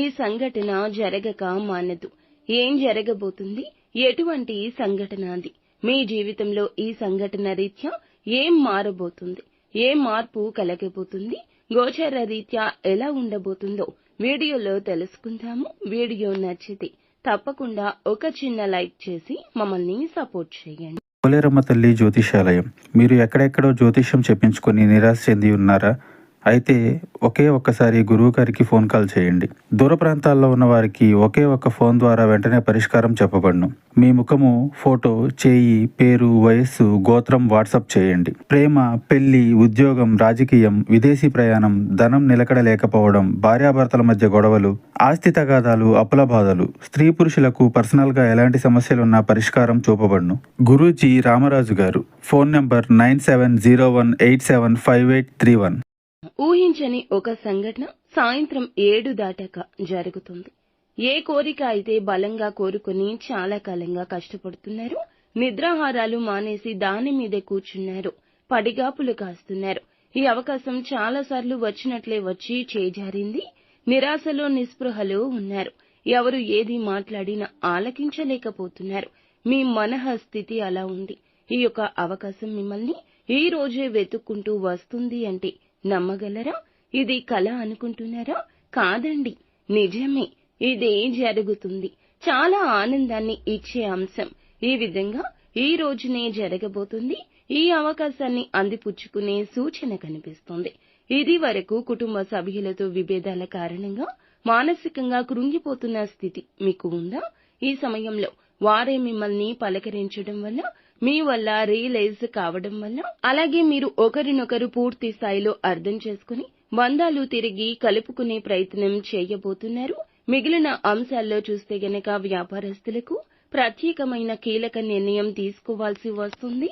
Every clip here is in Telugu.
ఈ సంఘటన జరగక మానదు. ఏం జరగబోతుంది? ఎటువంటి సంఘటన అది? మీ జీవితంలో ఈ సంఘటన రీత్యా ఏం మారబోతుంది? ఏ మార్పు కలగబోతుంది? గోచర రీత్యా ఎలా ఉండబోతుందో వీడియోలో తెలుసుకుందాము. వీడియో నచ్చితే తప్పకుండా ఒక చిన్న లైక్ చేసి మమ్మల్ని సపోర్ట్ చేయండి. పోలేరమ్మ తల్లి జ్యోతిషాలయం. మీరు ఎక్కడెక్కడో జ్యోతిష్యం చెప్పించుకొని నిరాశ చెంది ఉన్నారా? అయితే ఒక్కసారి గురువు గారికి ఫోన్ కాల్ చేయండి. దూర ప్రాంతాల్లో ఉన్న వారికి ఒక్క ఫోన్ ద్వారా వెంటనే పరిష్కారం చెప్పబడును. మీ ముఖము, ఫోటో, చేయి, పేరు, వయస్సు, గోత్రం వాట్సాప్ చేయండి. ప్రేమ, పెళ్లి, ఉద్యోగం, రాజకీయం, విదేశీ ప్రయాణం, ధనం నిలకడ లేకపోవడం, భార్యాభర్తల మధ్య గొడవలు, ఆస్తి తగాదాలు, అప్పుల బాధలు, స్త్రీ పురుషులకు పర్సనల్ గా ఎలాంటి సమస్యలున్నా పరిష్కారం చూపబడును. గురూజీ రామరాజు గారు. Phone number 9701875831. ఊహించని ఒక సంఘటన సాయంత్రం 7 దాటాక జరుగుతుంది. ఏ కోరిక అయితే బలంగా కోరుకుని చాలా కాలంగా కష్టపడుతున్నారు, నిద్రాహారాలు మానేసి దాని మీదే కూర్చున్నారు, పడిగాపులు కాస్తున్నారు. ఈ అవకాశం చాలా సార్లు వచ్చినట్లే వచ్చి చేజారింది. నిరాశలో నిస్పృహలో ఉన్నారు. ఎవరు ఏది మాట్లాడినా ఆలకించలేకపోతున్నారు. మీ మనః స్థితి అలా ఉంది. ఈ యొక్క అవకాశం మిమ్మల్ని ఈ రోజే వెతుక్కుంటూ వస్తుంది అంటే నమ్మగలరా? ఇది కల అనుకుంటున్నారా? కాదండి, నిజమే. ఇదే జరుగుతుంది. చాలా ఆనందాన్ని ఇచ్చే అంశం ఈ విధంగా ఈ రోజునే జరగబోతుంది. ఈ అవకాశాన్ని అందిపుచ్చుకునే సూచన కనిపిస్తుంది. ఇది వరకు కుటుంబ సభ్యులతో విభేదాల కారణంగా మానసికంగా కృంగిపోతున్న స్థితి మీకు ఉందా? ఈ సమయంలో వారే మిమ్మల్ని పలకరించడం వల్ల, మీ వల్ల రియలైజ్ కావడం వల్ల, అలాగే మీరు ఒకరినొకరు పూర్తి స్థాయిలో అర్థం చేసుకుని బంధాలు తిరిగి కలుపుకునే ప్రయత్నం చేయబోతున్నారు. మిగిలిన అంశాల్లో చూస్తే గనక వ్యాపారస్తులకు ప్రత్యేకమైన కీలక నిర్ణయం తీసుకోవాల్సి వస్తుంది.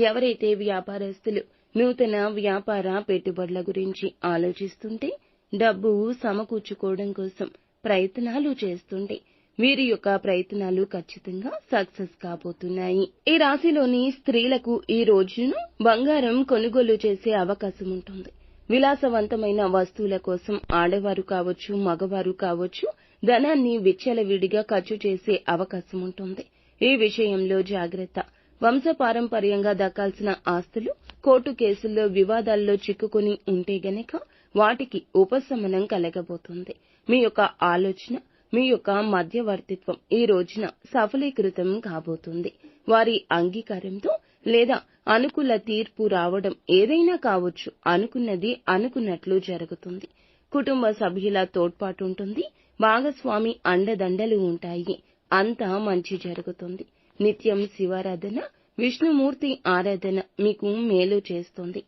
ఎవరైతే వ్యాపారస్తులు నూతన వ్యాపార పెట్టుబడుల గురించి ఆలోచిస్తుంటే, డబ్బు సమకూర్చుకోవడం కోసం ప్రయత్నాలు చేస్తుంటే వీరి యొక్క ప్రయత్నాలు ఖచ్చితంగా సక్సెస్ కాబోతున్నాయి. ఈ రాశిలోని స్త్రీలకు ఈ రోజును బంగారం కొనుగోలు చేసే అవకాశం ఉంటుంది. విలాసవంతమైన వస్తువుల కోసం ఆడవారు కావచ్చు, మగవారు కావచ్చు, ధనాన్ని విచ్చలవిడిగా ఖర్చు చేసే అవకాశం ఉంటుంది. ఈ విషయంలో జాగ్రత్త. వంశపారంపర్యంగా దక్కాల్సిన ఆస్తులు కోర్టు కేసుల్లో వివాదాల్లో చిక్కుకుని ఉంటే గనక వాటికి ఉపశమనం కలగబోతుంది. మీ యొక్క ఆలోచన, మీ యొక్క మధ్యవర్తిత్వం ఈ రోజున సఫలీకృతం కాబోతుంది. వారి అంగీకారంతో లేదా అనుకూల తీర్పు రావడం ఏదైనా కావచ్చు. అనుకున్నది అనుకున్నట్లు జరుగుతుంది. కుటుంబ సభ్యుల తోడ్పాటు ఉంటుంది. భాగస్వామి అండదండలు ఉంటాయి. అంతా మంచి జరుగుతుంది. నిత్యం శివారాధన, విష్ణుమూర్తి ఆరాధన మీకు మేలు చేస్తుంది.